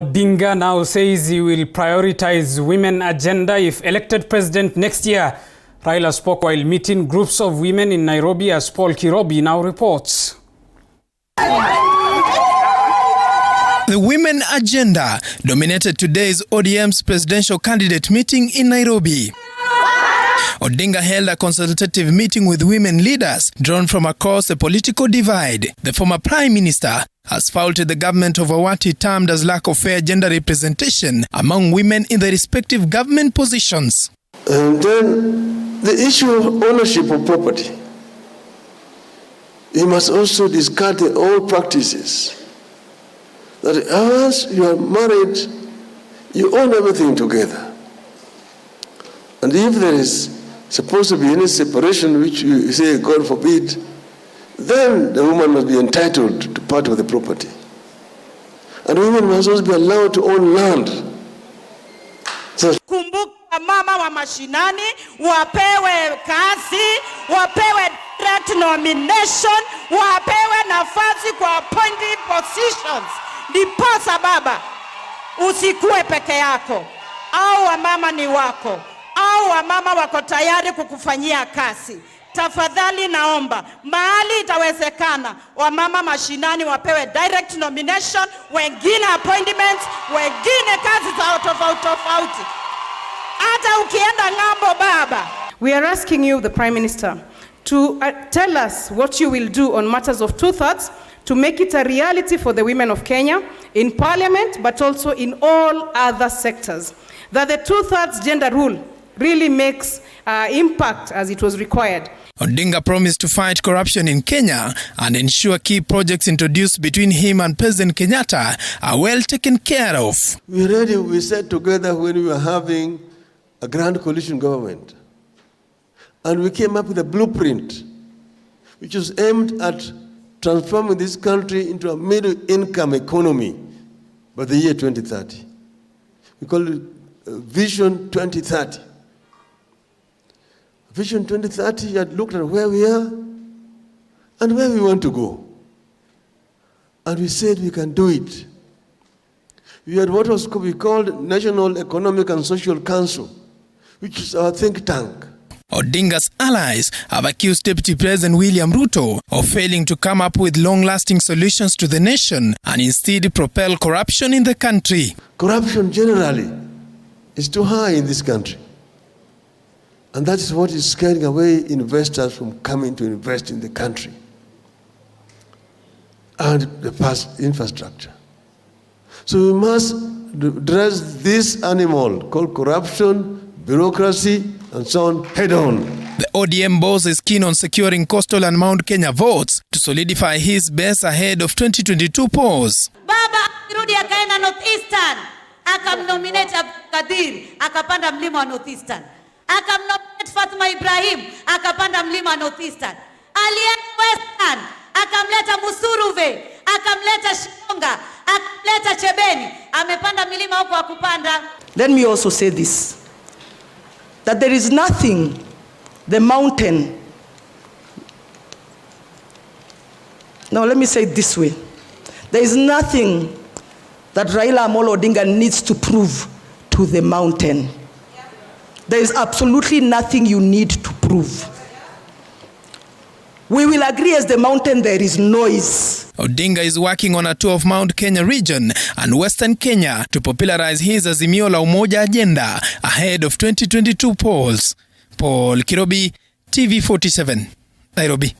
Odinga now says he will prioritize women agenda if elected president next year. Raila spoke while meeting groups of women in Nairobi, as Paul Kirobi now reports. The women agenda dominated today's ODM's presidential candidate meeting in Nairobi. Odinga held a consultative meeting with women leaders drawn from across the political divide. The former Prime Minister has faulted the government over what he termed as lack of fair gender representation among women in the respective government positions. And then the issue of ownership of property. You must also discard the old practices that once you are married, you own everything together. And if there is supposed to be any separation, which you say, God forbid, then the woman must be entitled to part of the property. And women must also be allowed to own land. So, kumbuka mama wa mashinani, wapewe kazi, wapewe direct nomination, wapewe nafasi kwa appointed positions. Ndiposa baba, usikue peke yako, au wamama ni wako, au wamama wako tayari kukufanyia kazi. Tafadhali naomba, mahali itawezekana, wamama mashinani wapewe direct nomination, wengine appointments, wengine kazi za tofauti. Hata ukienda ng'ambo baba. We are asking you, the Prime Minister, to tell us what you will do on matters of two-thirds to make it a reality for the women of Kenya in Parliament, but also in all other sectors. That the two-thirds gender rule really makes impact as it was required. Odinga promised to fight corruption in Kenya and ensure key projects introduced between him and President Kenyatta are well taken care of. We sat together when we were having a grand coalition government, and we came up with a blueprint which was aimed at transforming this country into a middle-income economy by the year 2030. We call it Vision 2030. Vision 2030 had looked at where we are and where we want to go. And we said we can do it. We had what was we called National Economic and Social Council, which is our think tank. Odinga's allies have accused Deputy President William Ruto of failing to come up with long-lasting solutions to the nation and instead propel corruption in the country. Corruption generally is too high in this country. And that is what is scaring away investors from coming to invest in the country and the past infrastructure. So we must address this animal called corruption, bureaucracy, and so on head on. The ODM boss is keen on securing coastal and Mount Kenya votes to solidify his base ahead of 2022 polls. Baba irudi akaenda Northeastern, akamnominate Kadir, akapanda mlima wa Northeastern. Akamnominate Fatma Ibrahim, akapanda mlima Northeastern. Alienda Western, akamleta Musuruve, akamleta Shikonga, akamleta Chebeni, amepanda milima huko akupanda. Let me also say this, that there is nothing the mountain, now let me say it this way, there is nothing that Raila Odinga needs to prove to the mountain. There is absolutely nothing you need to prove. We will agree as the mountain there is noise. Odinga is working on a tour of Mount Kenya region and Western Kenya to popularize his Azimio la Umoja agenda ahead of 2022 polls. Paul Kirobi, TV 47, Nairobi.